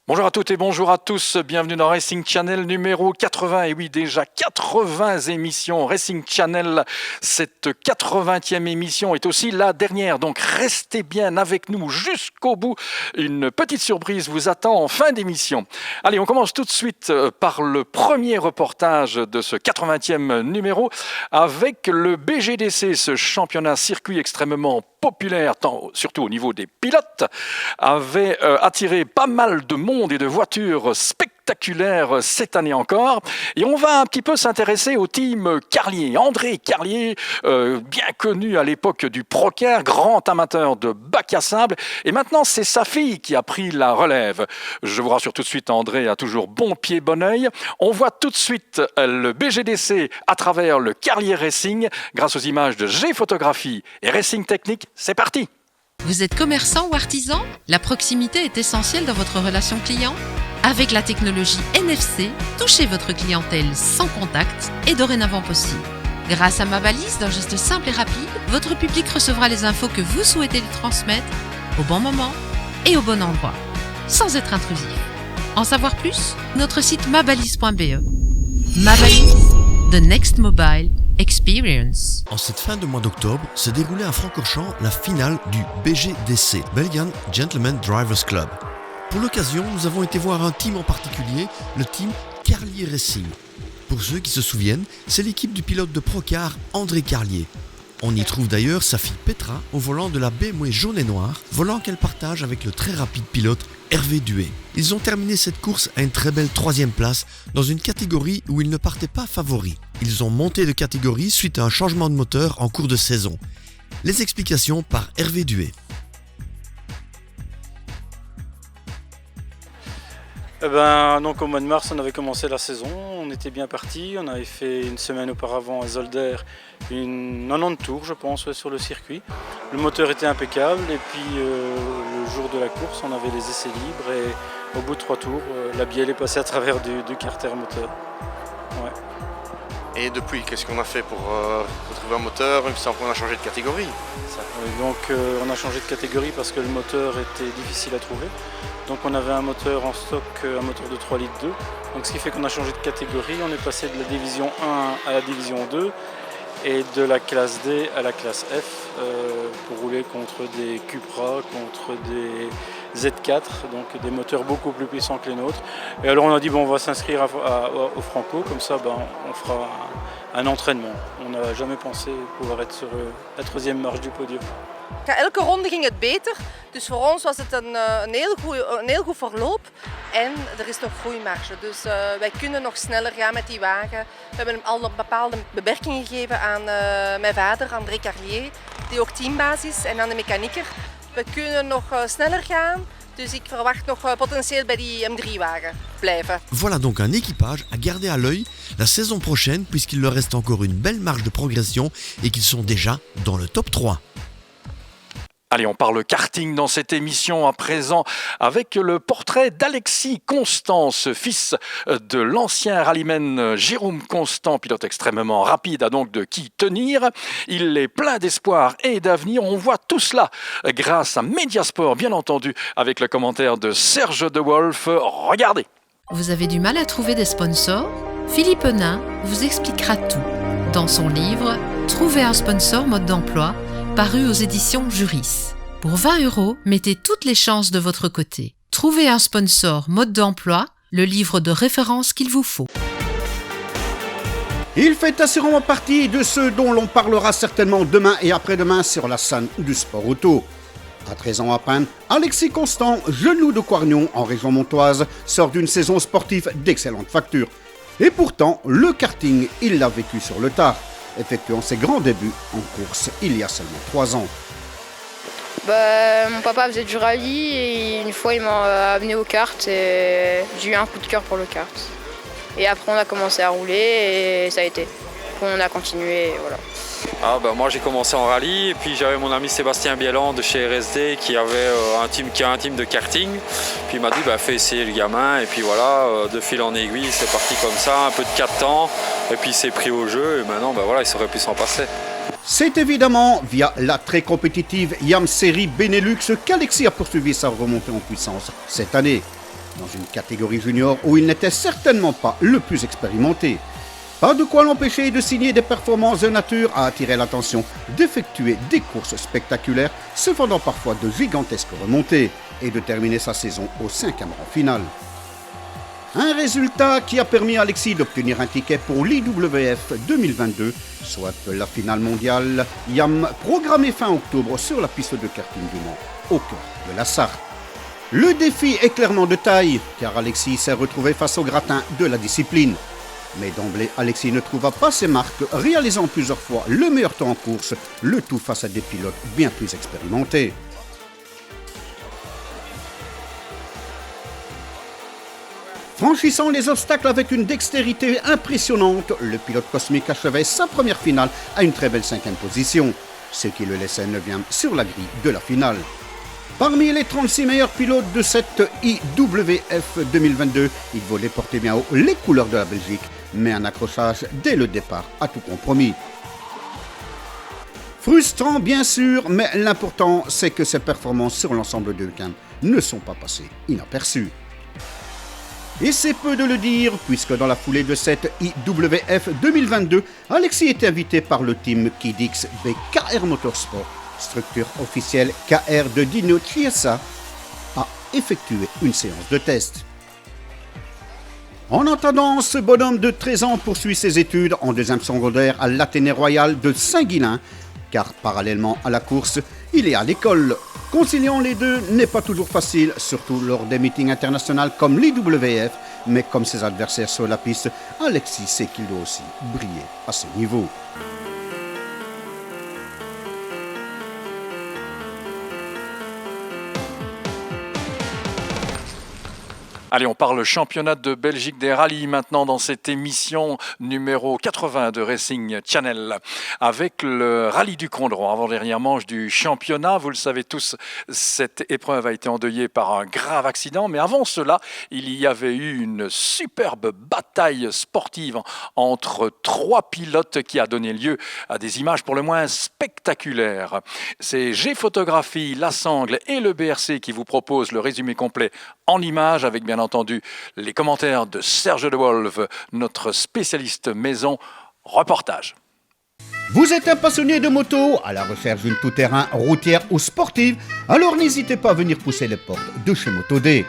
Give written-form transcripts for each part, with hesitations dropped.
Bonjour à toutes et bonjour à tous, bienvenue dans Racing Channel numéro 80, et oui déjà 80 émissions Racing Channel, cette 80e émission est aussi la dernière, donc restez bien avec nous jusqu'au bout, une petite surprise vous attend en fin d'émission. Allez, on commence tout de suite par le premier reportage de ce 80e numéro avec le BGDC, ce championnat circuit extrêmement populaire, surtout au niveau des pilotes, avait attiré pas mal de monde et de voitures spectaculaires cette année encore. Et on va un petit peu s'intéresser au team Carlier. André Carlier, bien connu à l'époque du Procar, grand amateur de bac à sable. Et maintenant, c'est sa fille qui a pris la relève. Je vous rassure tout de suite, André a toujours bon pied, bon oeil. On voit tout de suite le BGDC à travers le Carlier Racing grâce aux images de G-Photographie et Racing Technique. C'est parti! Vous êtes commerçant ou artisan ? La proximité est essentielle dans votre relation client ? Avec la technologie NFC, toucher votre clientèle sans contact est dorénavant possible. Grâce à ma valise, d'un geste simple et rapide, votre public recevra les infos que vous souhaitez lui transmettre au bon moment et au bon endroit, sans être intrusif. En savoir plus ? Notre site mabalise.be. Ma valise, the next mobile experience. En cette fin de mois d'octobre, se déroulait à Francorchamps la finale du BGDC, Belgian Gentlemen Drivers Club. Pour l'occasion, nous avons été voir un team en particulier, le team Carlier Racing. Pour ceux qui se souviennent, c'est l'équipe du pilote de Procar, André Carlier. On y trouve d'ailleurs sa fille Petra au volant de la BMW jaune et noire, volant qu'elle partage avec le très rapide pilote Hervé Duet. Ils ont terminé cette course à une très belle 3e place dans une catégorie où ils ne partaient pas favoris. Ils ont monté de catégorie suite à un changement de moteur en cours de saison. Les explications par Hervé Duet. Donc au mois de mars, on avait commencé la saison, on était bien parti, on avait fait une semaine auparavant à Zolder une 90 tours je pense sur le circuit. Le moteur était impeccable et puis le jour de la course on avait les essais libres et au bout de 3 tours la bielle est passée à travers du carter moteur. Ouais. Et depuis, qu'est-ce qu'on a fait pour retrouver un moteur? Il me semble qu'on a changé de catégorie. On a changé de catégorie parce que le moteur était difficile à trouver. Donc on avait un moteur en stock, un moteur de 3 litres 2. Donc ce qui fait qu'on a changé de catégorie. On est passé de la division 1 à la division 2 et de la classe D à la classe F pour rouler contre des Cupra, contre des Z4, donc des moteurs beaucoup plus puissants que les nôtres. Et alors on a dit on va s'inscrire au Franco, comme ça on fera un entraînement. On n'a jamais pensé pouvoir être sur la 3e marche du podium. Elke ronde ging het beter, dus voor ons was het een heel goed verloop en er is nog groeimarge. Dus wij kunnen nog sneller gaan met die wagen. We hebben hem al een bepaalde beperking gegeven aan mijn vader, André Carlier, die ook teambaas is, en aan de mechanieker. We kunnen nog sneller gaan, dus ik verwacht nog potentieel bij die M3-wagen blijven. Voilà donc un équipage à garder à l'œil la saison prochaine puisqu'il leur reste encore une belle marge de progression et qu'ils sont déjà dans le top 3. Allez, on parle karting dans cette émission à présent avec le portrait d'Alexis Constance, fils de l'ancien rallyman Jérôme Constant, pilote extrêmement rapide, a donc de qui tenir. Il est plein d'espoir et d'avenir. On voit tout cela grâce à Mediasport, bien entendu, avec le commentaire de Serge De Wolf. Regardez. Vous avez du mal à trouver des sponsors ? Philippe Henin vous expliquera tout dans son livre « Trouver un sponsor mode d'emploi » paru aux éditions Juris. Pour 20 €, mettez toutes les chances de votre côté. Trouvez un sponsor mode d'emploi, le livre de référence qu'il vous faut. Il fait assurément partie de ceux dont l'on parlera certainement demain et après-demain sur la scène du sport auto. À 13 ans à peine, Alexis Constant, genou de Coirnon en région montoise, sort d'une saison sportive d'excellente facture. Et pourtant, le karting, il l'a vécu sur le tard, effectuant ses grands débuts en course il y a seulement 3 ans. Mon papa faisait du rallye et une fois il m'a amené au kart et j'ai eu un coup de cœur pour le kart. Et après on a commencé à rouler et ça a été. On a continué et voilà. Moi j'ai commencé en rallye et puis j'avais mon ami Sébastien Bielan de chez RSD qui avait un team de karting. Puis il m'a dit fais essayer le gamin et puis voilà, de fil en aiguille c'est parti comme ça, un peu de 4 ans et puis il s'est pris au jeu et maintenant il saurait plus s'en passer. C'est évidemment via la très compétitive YAM Série Benelux qu'Alexis a poursuivi sa remontée en puissance cette année. dans une catégorie junior où il n'était certainement pas le plus expérimenté. Pas de quoi l'empêcher de signer des performances de nature à attirer l'attention, d'effectuer des courses spectaculaires, se fendant parfois de gigantesques remontées, et de terminer sa saison au 5e rang final. Un résultat qui a permis à Alexis d'obtenir un ticket pour l'IWF 2022, soit la finale mondiale YAM programmée fin octobre sur la piste de karting du Mans, au cœur de la Sarthe. Le défi est clairement de taille, car Alexis s'est retrouvé face au gratin de la discipline. Mais d'emblée, Alexis ne trouva pas ses marques, réalisant plusieurs fois le meilleur temps en course, le tout face à des pilotes bien plus expérimentés. Franchissant les obstacles avec une dextérité impressionnante, le pilote cosmique achevait sa première finale à une très belle 5e position, ce qui le laissait 9e sur la grille de la finale. Parmi les 36 meilleurs pilotes de cette IWF 2022, il volait porter bien haut les couleurs de la Belgique, mais un accrochage dès le départ à tout compromis. Frustrant bien sûr, mais l'important c'est que ses performances sur l'ensemble du week-end ne sont pas passées inaperçues. Et c'est peu de le dire, puisque dans la foulée de cette IWF 2022, Alexis était invité par le team Kidix BKR Motorsport, structure officielle KR de Dino Chiesa, à effectuer une séance de test. En attendant, ce bonhomme de 13 ans poursuit ses études en 2e secondaire à l'Athénée Royal de Saint-Guilain, car parallèlement à la course, il est à l'école. Conciliant les deux n'est pas toujours facile, surtout lors des meetings internationaux comme l'IWF, mais comme ses adversaires sur la piste, Alexis sait qu'il doit aussi briller à ce niveau. Allez, on parle championnat de Belgique des rallyes maintenant dans cette émission numéro 80 de Racing Channel avec le rallye du Condron, avant-dernière manche du championnat. Vous le savez tous, cette épreuve a été endeuillée par un grave accident, mais avant cela, il y avait eu une superbe bataille sportive entre 3 pilotes qui a donné lieu à des images pour le moins spectaculaires. C'est G-Photographie, La Sangle et le BRC qui vous proposent le résumé complet en images avec bien entendu les commentaires de Serge De Wolf, notre spécialiste maison. Reportage. Vous êtes un passionné de moto, à la recherche d'une tout-terrain routière ou sportive, alors n'hésitez pas à venir pousser les portes de chez Moto-D.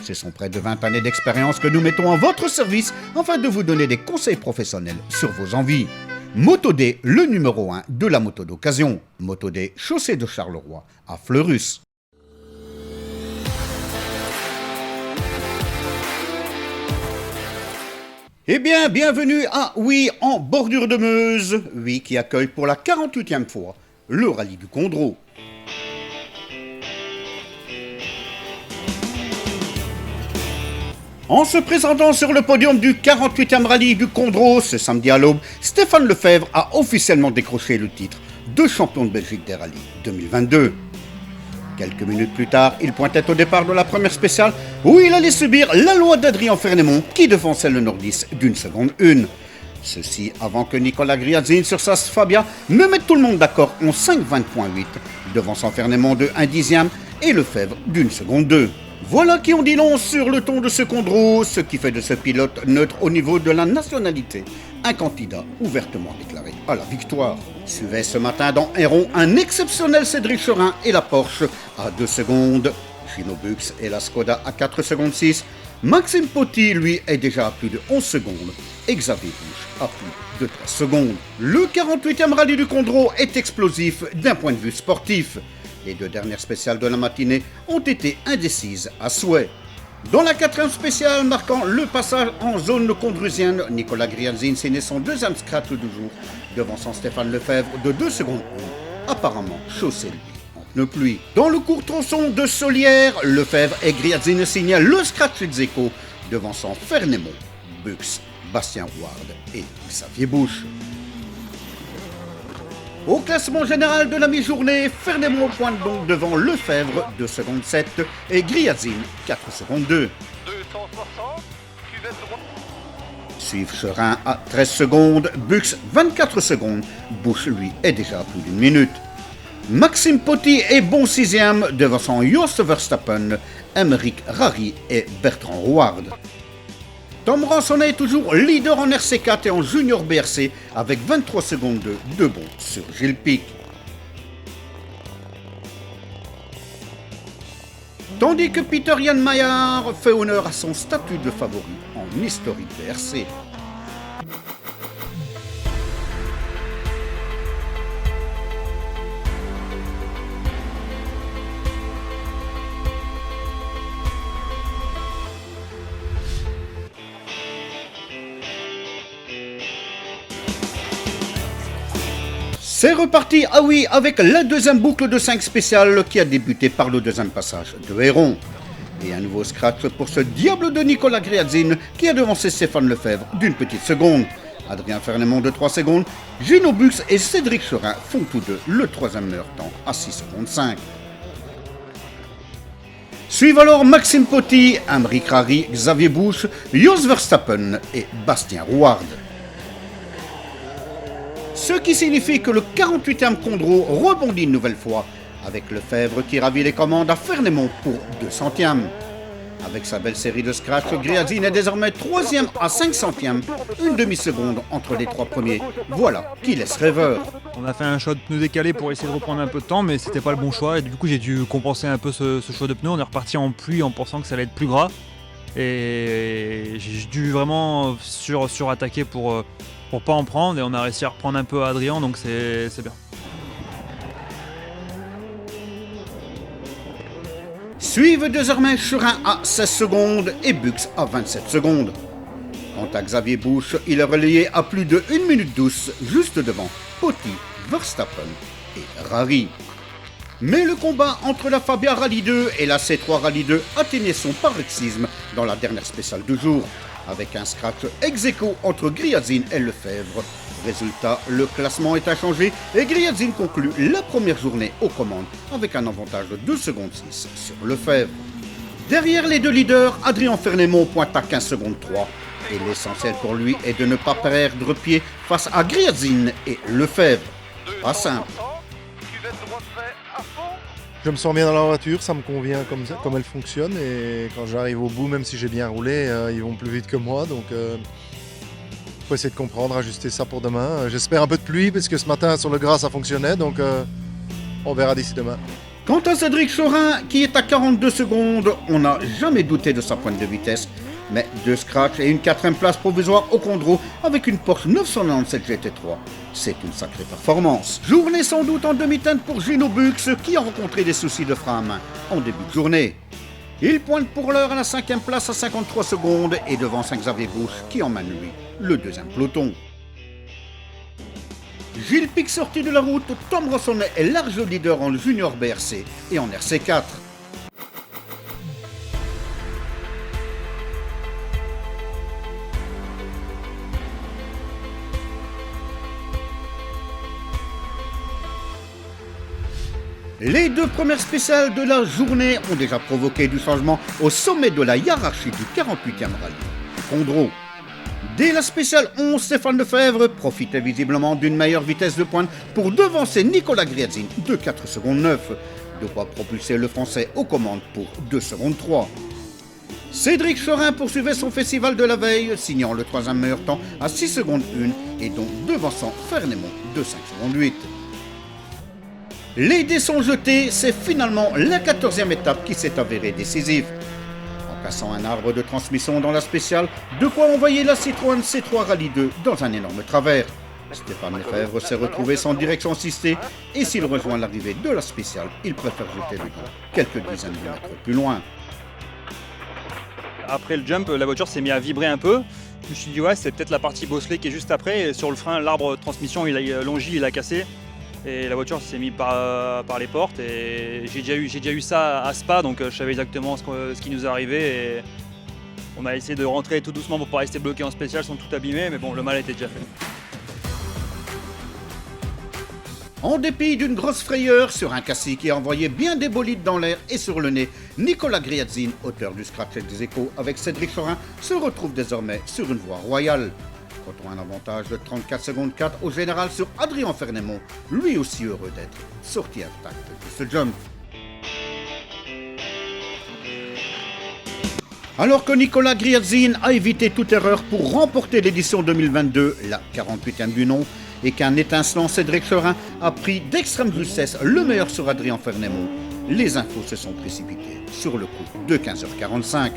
Ce sont près de 20 années d'expérience que nous mettons à votre service afin de vous donner des conseils professionnels sur vos envies. Moto-D, le numéro 1 de la moto d'occasion. Moto-D, chaussée de Charleroi, à Fleurus. Eh bien, bienvenue à Oui en bordure de Meuse, Oui qui accueille pour la 48e fois le rallye du Condro. En se présentant sur le podium du 48e rallye du Condro ce samedi à l'aube, Stéphane Lefebvre a officiellement décroché le titre de champion de Belgique des rallyes 2022. Quelques minutes plus tard, il pointait au départ de la première spéciale où il allait subir la loi d'Adrien Fernemont qui devançait le nordiste d'une seconde une. Ceci avant que Nicolas Griazin sur sa Fabia ne mette tout le monde d'accord en 5,20.8, devançant Fernemont de 1/10 et Lefebvre d'une seconde 2. Voilà qui en dit long sur le ton de ce Condro, ce qui fait de ce pilote neutre au niveau de la nationalité un candidat ouvertement déclaré à la victoire. Suivait ce matin dans Héron un exceptionnel Cédric Chorin et la Porsche à 2 secondes, Gino Bux et la Skoda à 4 secondes 6, Maxime Poty lui est déjà à plus de 11 secondes et Xavier Bouche à plus de 3 secondes. Le 48e rallye du Condro est explosif d'un point de vue sportif. Les 2 dernières spéciales de la matinée ont été indécises à souhait. Dans la 4e spéciale marquant le passage en zone condrusienne, Nicolas Griazin signait son 2e scratch du jour, devançant Stéphane Lefebvre de 2 secondes 1, apparemment chaussé lui en pneu pluie. Dans le court tronçon de Solière, Lefebvre et Griazin signaient le scratch ex aequo, devançant Fernemont, Bux, Bastien Ward et Xavier Bouche. Au classement général de la mi-journée, Fernemont pointe donc devant Lefebvre 2 secondes 7 et Griazin 4 secondes 2. 260, cuvette droite. Suivent Chorin à 13 secondes, Bux 24 secondes, Bouche lui est déjà à plus d'une minute. Maxime Potty est bon 6e, devançant Jos Verstappen, Aymeric Rary et Bertrand Rouard. Tom Ransonnet est toujours leader en RC4 et en Junior BRC avec 23 secondes de bond sur Gilles Pic. Tandis que Peter Jan Maillard fait honneur à son statut de favori en historique BRC. C'est reparti, ah oui, avec la deuxième boucle de 5 spéciales qui a débuté par le deuxième passage de Héron. Et un nouveau scratch pour ce diable de Nicolas Griadzine qui a devancé Stéphane Lefebvre d'une petite seconde. Adrien Fernemont de 3 secondes, Gino Bux et Cédric Chorin font tous deux le troisième meilleur temps à 6 secondes 5. Suivent alors Maxime Potty, Aymeric Rary, Xavier Busch, Jos Verstappen et Bastien Rouard. Ce qui signifie que le 48e Condro rebondit une nouvelle fois, avec Lefebvre qui ravit les commandes à Fernemont pour 200e. Avec sa belle série de scratch, Griadzine est désormais 3e à 500e, une demi-seconde entre les 3 premiers. Voilà qui laisse rêveur. On a fait un choix de pneus décalé pour essayer de reprendre un peu de temps, mais c'était pas le bon choix. Et du coup, j'ai dû compenser un peu ce choix de pneus. On est reparti en pluie en pensant que ça allait être plus gras. Et j'ai dû vraiment surattaquer pour pas en prendre, et on a réussi à reprendre un peu à Adrien, donc c'est bien. Suivent désormais Chorin à 16 secondes et Bux à 27 secondes. Quant à Xavier Busch, il est relayé à plus de 1 minute 12, juste devant Potty, Verstappen et Rary. Mais le combat entre la Fabia Rally 2 et la C3 Rally 2 atteignait son paroxysme dans la dernière spéciale du jour, avec un scratch ex-aequo entre Griadzine et Lefebvre. Résultat, le classement est inchangé et Griadzine conclut la première journée aux commandes avec un avantage de 2 secondes 6 sur Lefebvre. Derrière les deux leaders, Adrien Fernemont pointe à 15 secondes 3 et l'essentiel pour lui est de ne pas perdre pied face à Griadzine et Lefebvre. Pas simple. Je me sens bien dans la voiture, ça me convient comme elle fonctionne, et quand j'arrive au bout, même si j'ai bien roulé, ils vont plus vite que moi, donc faut essayer de comprendre, ajuster ça pour demain. J'espère un peu de pluie parce que ce matin sur le gras ça fonctionnait, donc on verra d'ici demain. Quant à Cédric Chorin qui est à 42 secondes, on n'a jamais douté de sa pointe de vitesse, mais 2 scratchs et une 4e place provisoire au Condro avec une Porsche 997 GT3. C'est une sacrée performance. Journée sans doute en demi-teinte pour Gino Bux qui a rencontré des soucis de frein à main en début de journée. Il pointe pour l'heure à la 5e place à 53 secondes et devance Xavier Busch qui emmène lui le 2e peloton. Gilles Pic sorti de la route, Tom Ransonnet est large leader en Junior BRC et en RC4. Les 2 premières spéciales de la journée ont déjà provoqué du changement au sommet de la hiérarchie du 48e rallye Condro. Dès la spéciale 11, Stéphane Lefebvre profitait visiblement d'une meilleure vitesse de pointe pour devancer Nicolas Griadzine de 4 secondes 9, de quoi propulser le Français aux commandes pour 2 secondes 3. Cédric Chorin poursuivait son festival de la veille, signant le 3e meilleur temps à 6 secondes 1 et donc devançant Fernemont de 5 secondes 8. Les dés sont jetés, c'est finalement la 14e étape qui s'est avérée décisive. En cassant un arbre de transmission dans la spéciale, de quoi envoyer la Citroën C3 Rally 2 dans un énorme travers. Stéphane Lefebvre s'est retrouvé sans direction assistée et s'il rejoint l'arrivée de la spéciale, il préfère jeter le dos quelques dizaines de mètres plus loin. Après le jump, la voiture s'est mise à vibrer un peu. Je me suis dit ouais, c'est peut-être la partie bosselée qui est juste après. Et sur le frein, l'arbre de transmission, il a cassé. Et la voiture s'est mise par les portes, et j'ai déjà eu ça à Spa, donc je savais exactement ce qui nous arrivait, et on a essayé de rentrer tout doucement pour ne pas rester bloqué en spécial sans tout abîmer, mais bon, le mal était déjà fait. En dépit d'une grosse frayeur sur un cassis qui a envoyé bien des bolides dans l'air et sur le nez, Nicolas Griadzine, auteur du scratch ex-aequo avec Cédric Chorin, se retrouve désormais sur une voie royale. exploitant un avantage de 34 secondes 4 au général sur Adrien Fernemont, lui aussi heureux d'être sorti intact de ce jump. Alors que Nicolas Griadzin a évité toute erreur pour remporter l'édition 2022, la 48e du nom, et qu'un étincelant Cédric Chorin a pris d'extrême justesse le meilleur sur Adrien Fernemont, les infos se sont précipitées sur le coup de 15h45.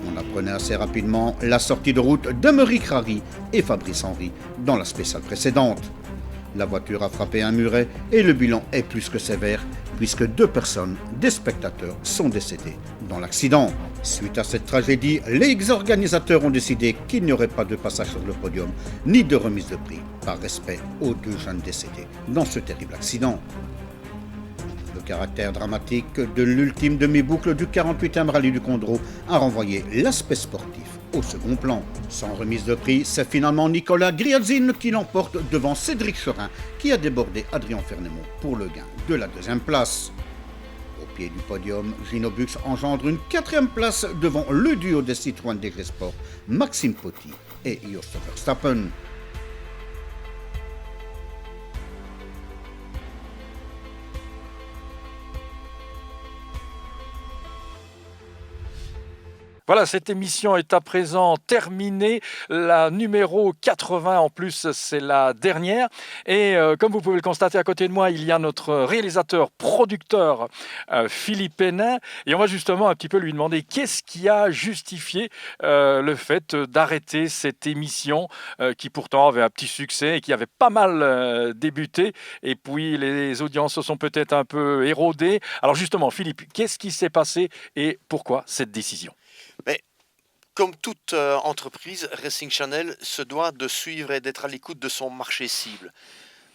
On apprenait assez rapidement la sortie de route d'Emery Crary et Fabrice Henry dans la spéciale précédente. La voiture a frappé un muret et le bilan est plus que sévère puisque 2 personnes, des spectateurs, sont décédés dans l'accident. Suite à cette tragédie, les organisateurs ont décidé qu'il n'y aurait pas de passage sur le podium ni de remise de prix par respect aux 2 jeunes décédés dans ce terrible accident. Le caractère dramatique de l'ultime demi-boucle du 48e rallye du Condro a renvoyé l'aspect sportif au second plan. Sans remise de prix, c'est finalement Nicolas Griadzin qui l'emporte devant Cédric Chorin qui a débordé Adrien Fernemont pour le gain de la 2e place. Au pied du podium, Gino Bux engendre une 4e place devant le duo des Citroën DG Sport, Maxime Potti et Jos Verstappen. Voilà, cette émission est à présent terminée. La numéro 80 en plus, c'est la dernière. Et comme vous pouvez le constater à côté de moi, il y a notre réalisateur, producteur Philippe Hénin. Et on va justement un petit peu lui demander qu'est-ce qui a justifié le fait d'arrêter cette émission qui pourtant avait un petit succès et qui avait pas mal débuté. Et puis les audiences se sont peut-être un peu érodées. Alors justement, Philippe, qu'est-ce qui s'est passé et pourquoi cette décision ? Mais comme toute entreprise, Racing Channel se doit de suivre et d'être à l'écoute de son marché cible.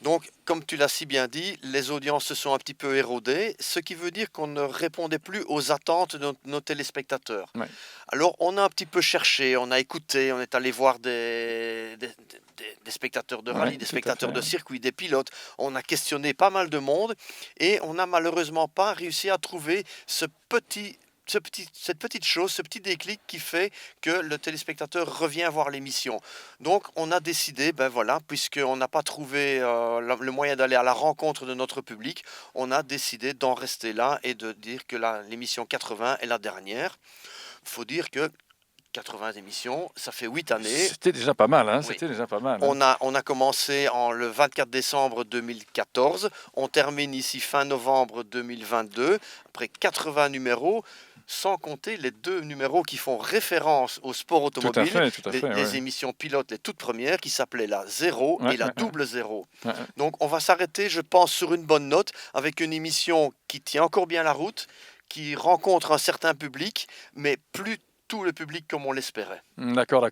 Donc, comme tu l'as si bien dit, les audiences se sont un petit peu érodées, ce qui veut dire qu'on ne répondait plus aux attentes de nos téléspectateurs. Ouais. Alors, on a un petit peu cherché, on a écouté, on est allé voir des spectateurs de rallye, des spectateurs de circuit, des pilotes. On a questionné pas mal de monde et on n'a malheureusement pas réussi à trouver cette petite chose, ce petit déclic qui fait que le téléspectateur revient voir l'émission. Donc on a décidé, puisqu'on n'a pas trouvé le moyen d'aller à la rencontre de notre public, on a décidé d'en rester là et de dire que l'émission 80 est la dernière. Il faut dire que 80 émissions, ça fait 8 années. C'était déjà pas mal, hein. Oui. C'était déjà pas mal. On a commencé le 24 décembre 2014, on termine ici fin novembre 2022, après 80 numéros, sans compter les 2 numéros qui font référence au sport automobile, les émissions pilotes, les toutes premières, qui s'appelaient la 0 et la double 0. Donc on va s'arrêter, je pense, sur une bonne note, avec une émission qui tient encore bien la route, qui rencontre un certain public, mais plus tout le public comme on l'espérait. D'accord.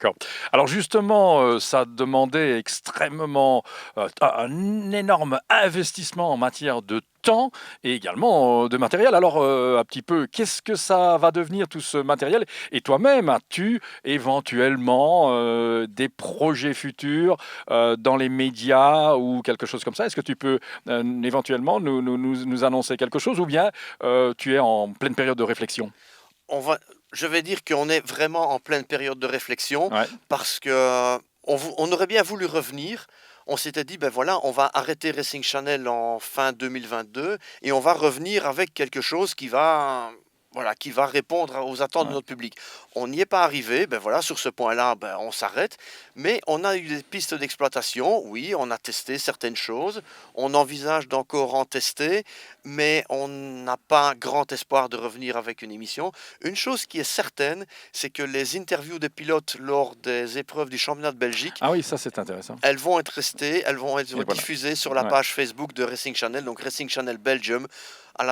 Alors justement, ça demandait extrêmement un énorme investissement en matière de temps et également de matériel. Alors un petit peu, qu'est-ce que ça va devenir tout ce matériel ? Et toi-même, as-tu éventuellement des projets futurs dans les médias ou quelque chose comme ça ? Est-ce que tu peux éventuellement nous annoncer quelque chose ou bien tu es en pleine période de réflexion ? Je vais dire qu'on est vraiment en pleine période de réflexion parce qu'on aurait bien voulu revenir. On s'était dit, on va arrêter Racing Channel en fin 2022 et on va revenir avec quelque chose qui va répondre aux attentes de notre public. On n'y est pas arrivé, sur ce point-là, on s'arrête, mais on a eu des pistes d'exploitation, oui, on a testé certaines choses, on envisage d'encore en tester, mais on n'a pas grand espoir de revenir avec une émission. Une chose qui est certaine, c'est que les interviews des pilotes lors des épreuves du championnat de Belgique, ah oui, ça c'est intéressant. Elles vont être restées, elles vont être diffusées sur la page Facebook de Racing Channel, donc Racing Channel Belgium. À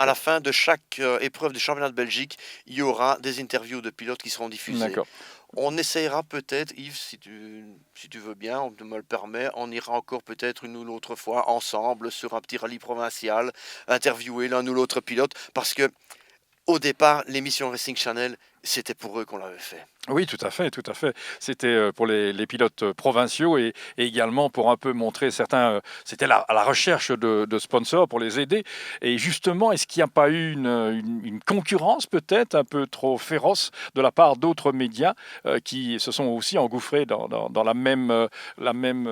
la fin de chaque épreuve du championnat de Belgique, il y aura des interviews de pilotes qui seront diffusées. D'accord. On essayera peut-être, Yves, si tu veux bien, on me le permet, on ira encore peut-être une ou l'autre fois ensemble sur un petit rallye provincial, interviewer l'un ou l'autre pilote, parce que au départ, l'émission Racing Channel c'était pour eux qu'on l'avait fait. Oui, tout à fait, tout à fait. C'était pour les pilotes provinciaux et également pour un peu montrer certains. C'était à la recherche de sponsors pour les aider. Et justement, est-ce qu'il n'y a pas eu une concurrence peut-être un peu trop féroce de la part d'autres médias qui se sont aussi engouffrés dans la même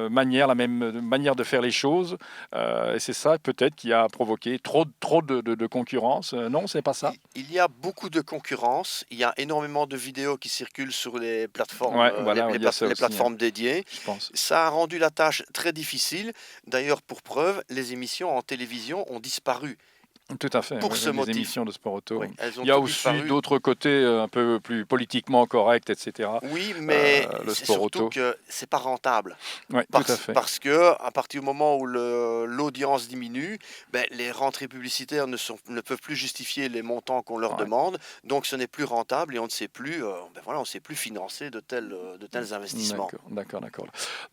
manière de faire les choses et c'est ça peut-être qui a provoqué trop de concurrence. Non, c'est pas ça. Il y a beaucoup de concurrence. Il y a énormément de vidéos qui circulent sur les plateformes, Ouais, voilà, il y a ça les aussi, hein, plateformes dédiées. je pense. Ça a rendu la tâche très difficile. D'ailleurs, pour preuve, les émissions en télévision ont disparu. Tout à fait. Pour Oui, ce les motif. émissions de sport auto. Oui, elles ont Il y a toutes aussi disparu. d'autres côtés un peu plus politiquement corrects, etc. Oui, mais le c'est sport surtout auto. que c'est pas rentable. Oui, tout à fait. Parce que à partir du moment où l'audience diminue, les rentrées publicitaires ne peuvent plus justifier les montants qu'on leur demande, donc ce n'est plus rentable et on ne sait plus, on sait plus financer de tels investissements. D'accord.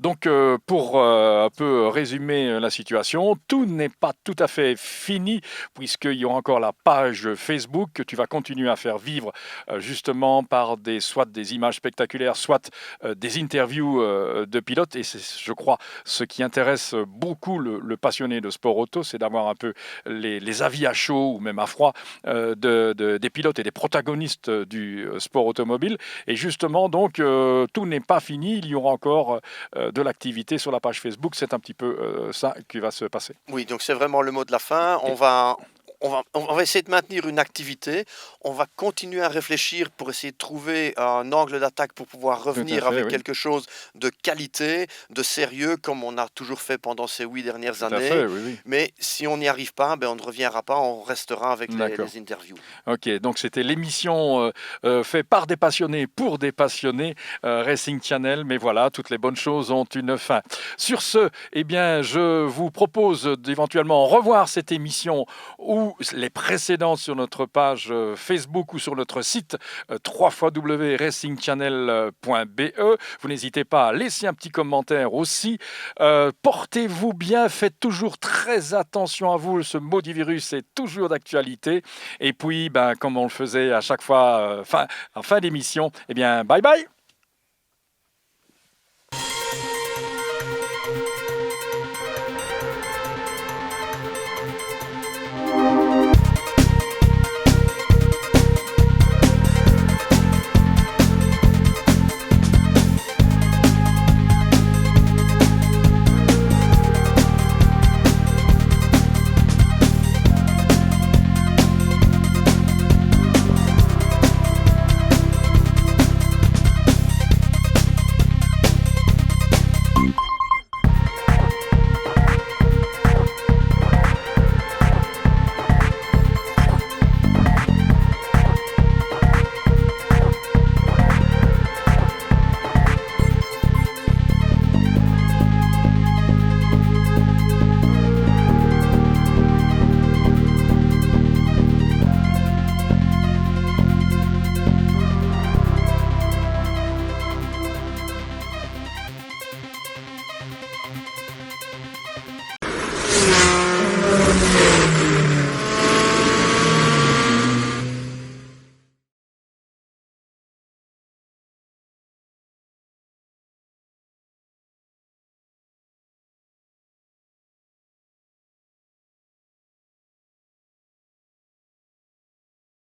Donc, pour un peu résumer la situation, tout n'est pas tout à fait fini, puisqu'il y aura encore la page Facebook que tu vas continuer à faire vivre justement par soit des images spectaculaires, soit des interviews de pilotes. Et c'est, je crois, ce qui intéresse beaucoup le passionné de sport auto, c'est d'avoir un peu les avis à chaud ou même à froid des pilotes et des protagonistes du sport automobile. Et justement, donc, tout n'est pas fini. Il y aura encore de l'activité sur la page Facebook. C'est un petit peu ça qui va se passer. Oui, donc c'est vraiment le mot de la fin. On va essayer de maintenir une activité. On va continuer à réfléchir pour essayer de trouver un angle d'attaque pour pouvoir revenir avec quelque chose de qualité, de sérieux, comme on a toujours fait pendant ces 8 dernières années. Oui. Mais si on n'y arrive pas, on ne reviendra pas, on restera avec les interviews. Ok, donc c'était l'émission faite par des passionnés pour des passionnés, Racing Channel. Mais voilà, toutes les bonnes choses ont une fin. Sur ce, je vous propose d'éventuellement revoir cette émission ou les précédentes sur notre page Facebook ou sur notre site www.racingchannel.be. Vous n'hésitez pas à laisser un petit commentaire aussi. Portez-vous bien, faites toujours très attention à vous. Ce maudit virus est toujours d'actualité. Et puis, comme on le faisait à chaque fois en fin d'émission, bye bye.